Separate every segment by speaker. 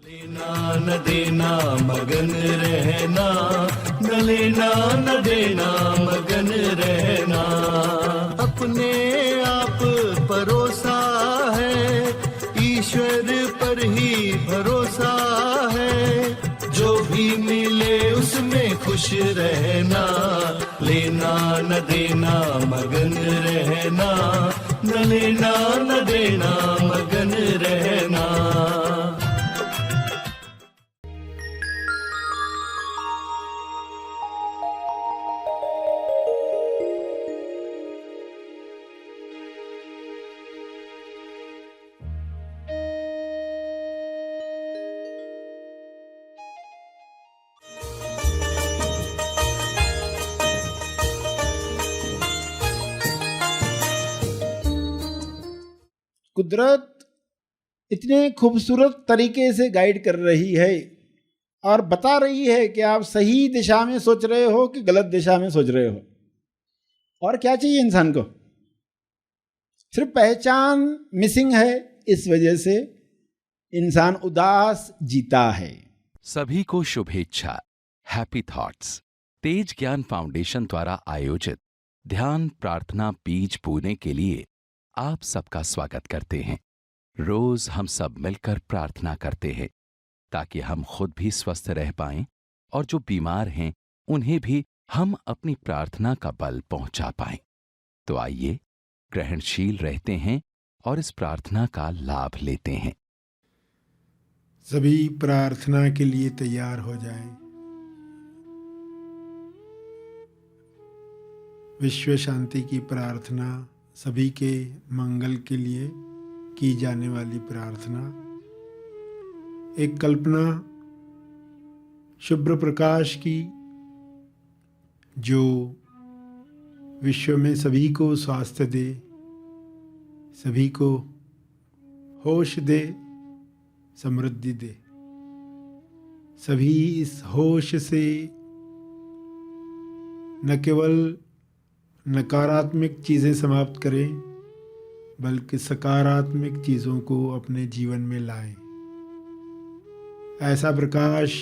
Speaker 1: लेना न देना मगन रहना, न लेना न देना मगन रहना। अपने आप परोसा है, ईश्वर पर ही भरोसा है। जो भी मिले उसमें खुश रहना, लेना न देना मगन रहना, न लेना न देना मगन रहना।
Speaker 2: कुदरत इतने खूबसूरत तरीके से गाइड कर रही है और बता रही है कि आप सही दिशा में सोच रहे हो कि गलत दिशा में सोच रहे हो। और क्या चाहिए इंसान को? सिर्फ पहचान मिसिंग है, इस वजह से इंसान उदास जीता है।
Speaker 3: सभी को शुभेच्छा। हैप्पी थॉट्स तेज ज्ञान फाउंडेशन द्वारा आयोजित ध्यान प्रार्थना बीज बोने के लिए आप सबका स्वागत करते हैं। रोज हम सब मिलकर प्रार्थना करते हैं ताकि हम खुद भी स्वस्थ रह पाएं और जो बीमार हैं उन्हें भी हम अपनी प्रार्थना का बल पहुंचा पाएं। तो आइए ग्रहणशील रहते हैं और इस प्रार्थना का लाभ लेते हैं।
Speaker 4: सभी प्रार्थना के लिए तैयार हो जाएं। विश्व शांति की प्रार्थना, सभी के मंगल के लिए की जाने वाली प्रार्थना। एक कल्पना शुभ्र प्रकाश की, जो विश्व में सभी को स्वास्थ्य दे, सभी को होश दे, समृद्धि दे। सभी इस होश से न केवल नकारात्मक चीज़ें समाप्त करें, बल्कि सकारात्मक चीज़ों को अपने जीवन में लाएं। ऐसा प्रकाश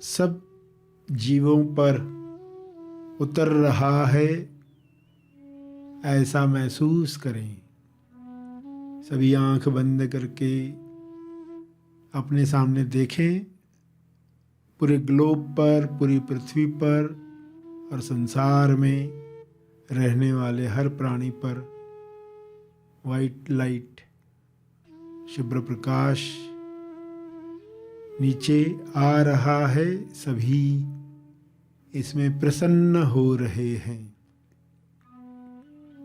Speaker 4: सब जीवों पर उतर रहा है, ऐसा महसूस करें। सभी आंख बंद करके अपने सामने देखें। पूरे ग्लोब पर, पूरी पृथ्वी पर और संसार में रहने वाले हर प्राणी पर वाइट लाइट, शुभ्र प्रकाश नीचे आ रहा है। सभी इसमें प्रसन्न हो रहे हैं।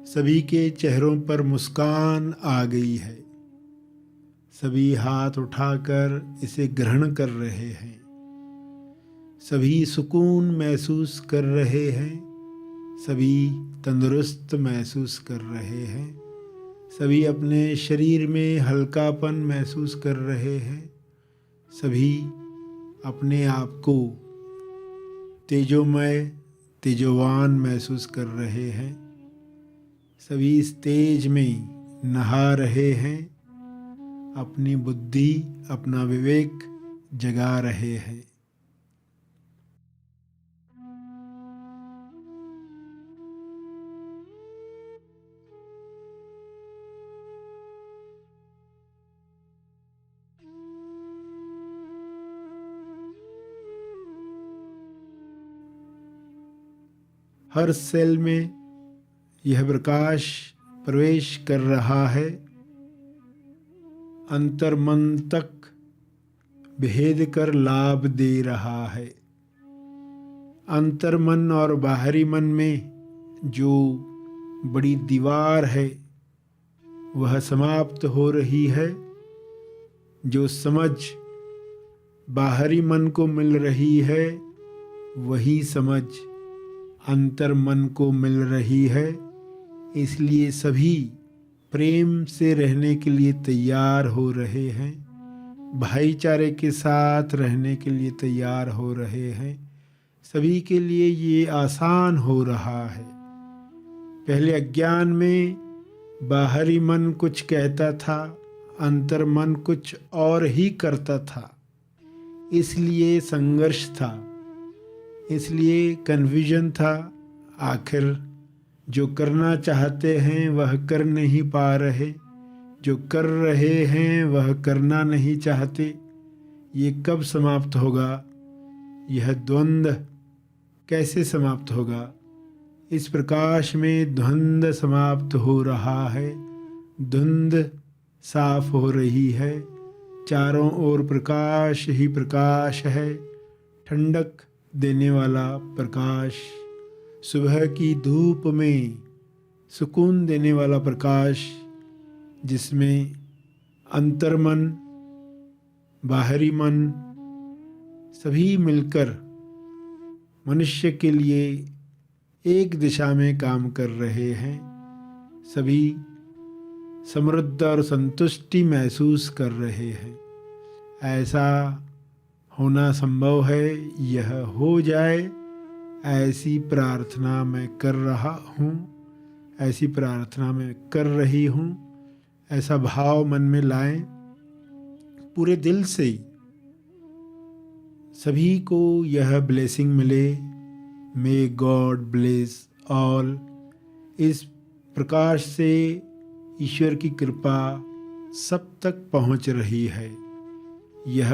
Speaker 4: सभी के चेहरों पर मुस्कान आ गई है। सभी हाथ उठाकर इसे ग्रहण कर रहे हैं। सभी सुकून महसूस कर रहे हैं। सभी तंदुरुस्त महसूस कर रहे हैं। सभी अपने शरीर में हल्कापन महसूस कर रहे हैं। सभी अपने आप को तेजोमय, तेजोवान महसूस कर रहे हैं। सभी इस तेज में नहा रहे हैं। अपनी बुद्धि, अपना विवेक जगा रहे हैं। हर सेल में यह प्रकाश प्रवेश कर रहा है। अंतर्मन तक भेद कर लाभ दे रहा है। अंतर्मन और बाहरी मन में जो बड़ी दीवार है वह समाप्त हो रही है। जो समझ बाहरी मन को मिल रही है, वही समझ अंतर मन को मिल रही है। इसलिए सभी प्रेम से रहने के लिए तैयार हो रहे हैं। भाईचारे के साथ रहने के लिए तैयार हो रहे हैं। सभी के लिए ये आसान हो रहा है। पहले अज्ञान में बाहरी मन कुछ कहता था, अंतर मन कुछ और ही करता था। इसलिए संघर्ष था, इसलिए कन्फ्यूजन था। आखिर जो करना चाहते हैं वह कर नहीं पा रहे, जो कर रहे हैं वह करना नहीं चाहते। ये कब समाप्त होगा? यह द्वंद्व कैसे समाप्त होगा? इस प्रकाश में द्वंद्व समाप्त हो रहा है, धुंध साफ हो रही है, चारों ओर प्रकाश ही प्रकाश है, ठंडक देने वाला प्रकाश, सुबह की धूप में सुकून देने वाला प्रकाश, जिसमें अंतर्मन बाहरी मन सभी मिलकर मनुष्य के लिए एक दिशा में काम कर रहे हैं। सभी समृद्ध और संतुष्टि महसूस कर रहे हैं। ऐसा होना संभव है, यह हो जाए, ऐसी प्रार्थना मैं कर रहा हूँ, ऐसी प्रार्थना मैं कर रही हूँ। ऐसा भाव मन में लाएं पूरे दिल से। सभी को यह ब्लेसिंग मिले। May God bless all. इस प्रकाश से ईश्वर की कृपा सब तक पहुंच रही है। यह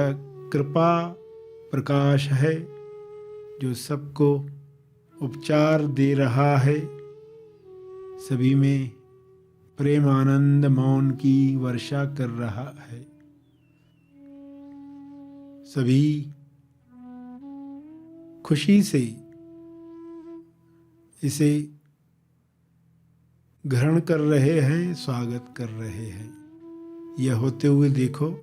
Speaker 4: कृपा प्रकाश है जो सबको उपचार दे रहा है। सभी में प्रेम आनंद मौन की वर्षा कर रहा है। सभी खुशी से इसे ग्रहण कर रहे हैं, स्वागत कर रहे हैं। यह होते हुए देखो।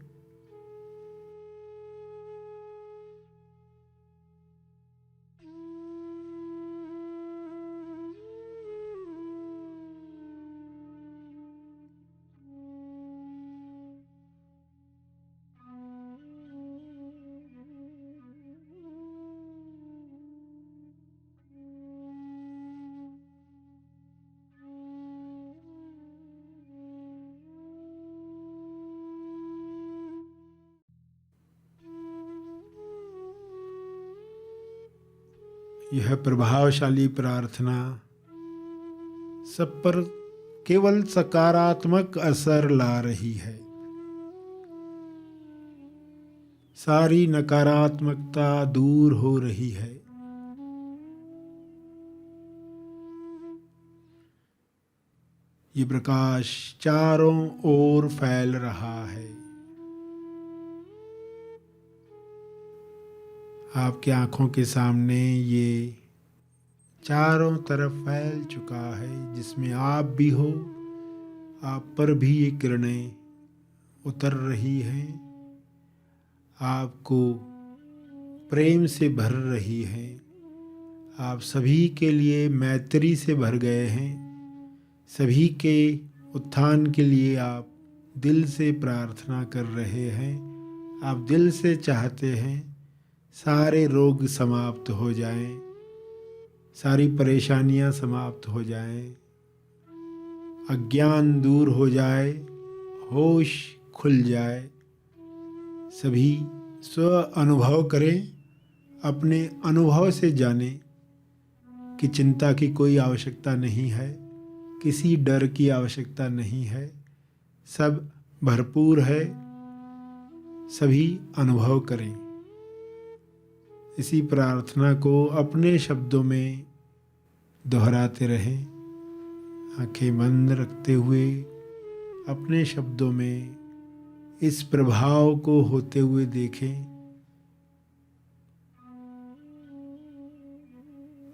Speaker 4: यह प्रभावशाली प्रार्थना सब पर केवल सकारात्मक असर ला रही है। सारी नकारात्मकता दूर हो रही है। ये प्रकाश चारों ओर फैल रहा है। आपकी आंखों के सामने ये चारों तरफ फैल चुका है, जिसमें आप भी हो। आप पर भी ये किरणें उतर रही हैं, आपको प्रेम से भर रही हैं। आप सभी के लिए मैत्री से भर गए हैं। सभी के उत्थान के लिए आप दिल से प्रार्थना कर रहे हैं। आप दिल से चाहते हैं सारे रोग समाप्त हो जाएं, सारी परेशानियां समाप्त हो जाएं, अज्ञान दूर हो जाए, होश खुल जाए। सभी स्व अनुभव करें, अपने अनुभव से जानें कि चिंता की कोई आवश्यकता नहीं है, किसी डर की आवश्यकता नहीं है। सब भरपूर है। सभी अनुभव करें। इसी प्रार्थना को अपने शब्दों में दोहराते रहें। आंखें बंद रखते हुए अपने शब्दों में इस प्रभाव को होते हुए देखें।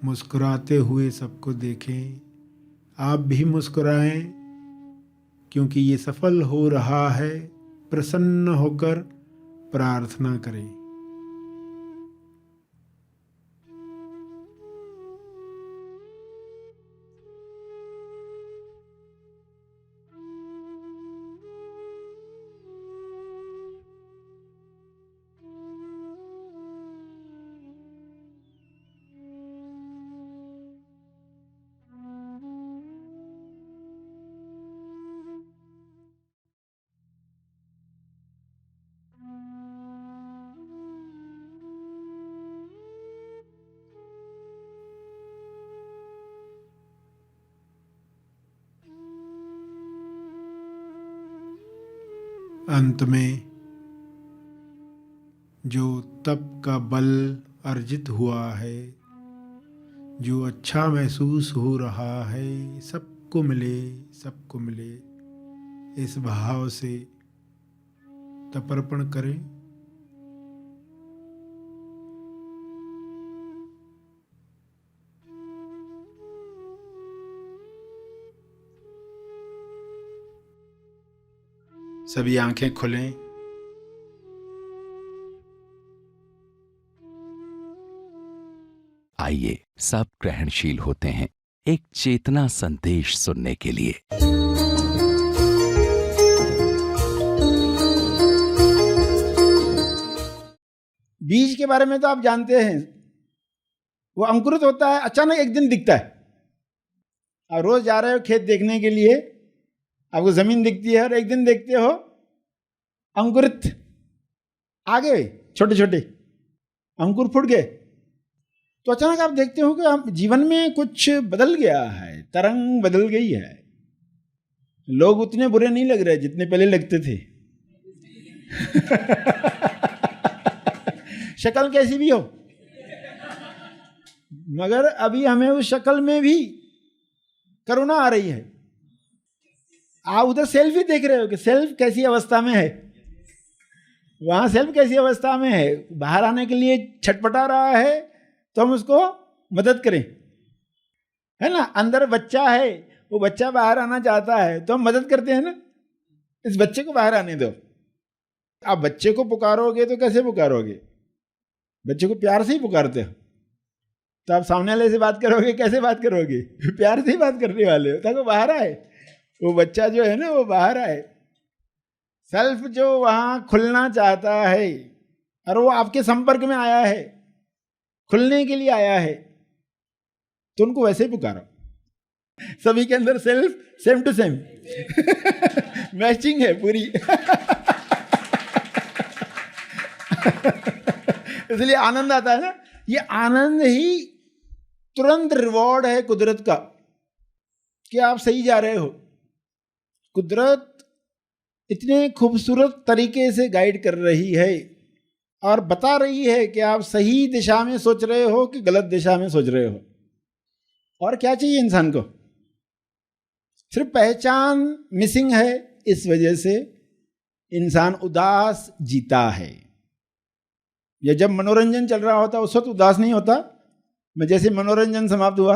Speaker 4: मुस्कुराते हुए सबको देखें। आप भी मुस्कुराएं, क्योंकि ये सफल हो रहा है। प्रसन्न होकर प्रार्थना करें। अंत में जो तप का बल अर्जित हुआ है, जो अच्छा महसूस हो रहा है, सबको मिले, सबको मिले, इस भाव से तपर्पण करें। सभी आंखें खुलें।
Speaker 3: आइए सब ग्रहणशील होते हैं एक चेतना संदेश सुनने के लिए।
Speaker 2: बीज के बारे में तो आप जानते हैं, वो अंकुरित होता है, अचानक एक दिन दिखता है। आप रोज जा रहे हो खेत देखने के लिए, आपको जमीन दिखती है और एक दिन देखते हो अंकुरित आ गए, छोटे छोटे अंकुर फूट गए। तो अचानक आप देखते हो कि आप जीवन में कुछ बदल गया है, तरंग बदल गई है। लोग उतने बुरे नहीं लग रहे जितने पहले लगते थे। शक्ल कैसी भी हो, मगर अभी हमें उस शक्ल में भी करुणा आ रही है। आप उधर सेल्फी देख रहे हो कि सेल्फ कैसी अवस्था में है, वहां सेल्फ कैसी अवस्था में है, बाहर आने के लिए छटपटा रहा है, तो हम उसको मदद करें, है ना। अंदर बच्चा है, वो बच्चा बाहर आना चाहता है, तो हम मदद करते हैं ना, इस बच्चे को बाहर आने दो। आप बच्चे को पुकारोगे तो कैसे पुकारोगे? बच्चे को प्यार से ही पुकारते हो। तो आप सामने वाले से बात करोगे, कैसे बात करोगे? प्यार से ही बात करने वाले हो, ताकि वो बाहर आए, वो बच्चा जो है ना वो बाहर आए। सेल्फ जो वहां खुलना चाहता है और वो आपके संपर्क में आया है, खुलने के लिए आया है, तो उनको वैसे ही पुकारो। सभी के अंदर self same to same matching है पूरी। इसलिए आनंद आता है ना। ये आनंद ही तुरंत रिवॉर्ड है कुदरत का कि आप सही जा रहे हो। कुदरत इतने खूबसूरत तरीके से गाइड कर रही है और बता रही है कि आप सही दिशा में सोच रहे हो कि गलत दिशा में सोच रहे हो। और क्या चाहिए इंसान को? सिर्फ पहचान मिसिंग है, इस वजह से इंसान उदास जीता है। या जब मनोरंजन चल रहा होता उस वक्त उदास नहीं होता, मैं जैसे मनोरंजन समाप्त हुआ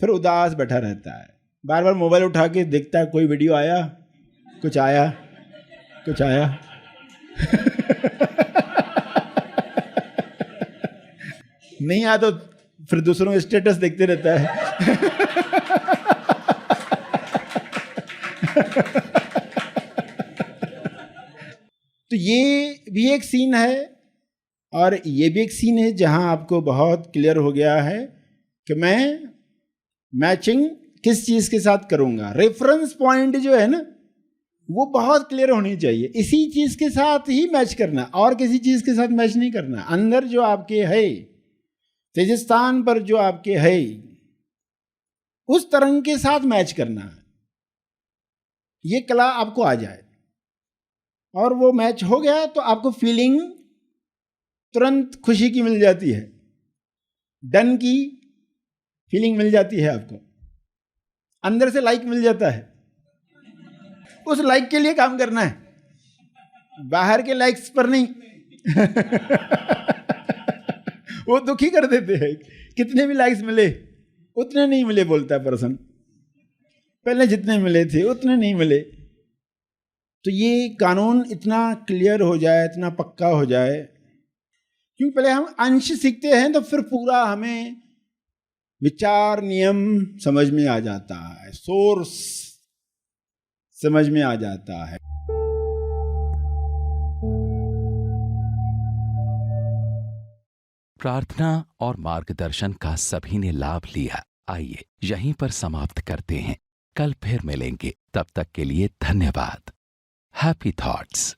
Speaker 2: फिर उदास बैठा रहता है। बार बार मोबाइल उठा के देखता है, कोई वीडियो आया, कुछ आया, कुछ आया। नहीं आया तो फिर दूसरों का स्टेटस देखते रहता है। तो ये भी एक सीन है और ये भी एक सीन है जहां आपको बहुत क्लियर हो गया है कि मैं मैचिंग किस चीज के साथ करूंगा। रेफरेंस पॉइंट जो है ना वो बहुत क्लियर होनी चाहिए। इसी चीज के साथ ही मैच करना, और किसी चीज के साथ मैच नहीं करना। अंदर जो आपके है, तेजस्थान पर जो आपके है, उस तरंग के साथ मैच करना। ये कला आपको आ जाए और वो मैच हो गया तो आपको फीलिंग तुरंत खुशी की मिल जाती है, डन की फीलिंग मिल जाती है आपको, अंदर से लाइक मिल जाता है। उस लाइक के लिए काम करना है, बाहर के लाइक्स पर नहीं। वो दुखी कर देते हैं। कितने भी लाइक्स मिले उतने नहीं मिले बोलता है पर्सन, पहले जितने मिले थे उतने नहीं मिले। तो ये कानून इतना क्लियर हो जाए, इतना पक्का हो जाए, क्योंकि पहले हम अंश सीखते हैं तो फिर पूरा हमें विचार नियम समझ में आ जाता है, सोर्स समझ में आ जाता है।
Speaker 3: प्रार्थना और मार्गदर्शन का सभी ने लाभ लिया। आइए यहीं पर समाप्त करते हैं, कल फिर मिलेंगे। तब तक के लिए धन्यवाद। Happy thoughts.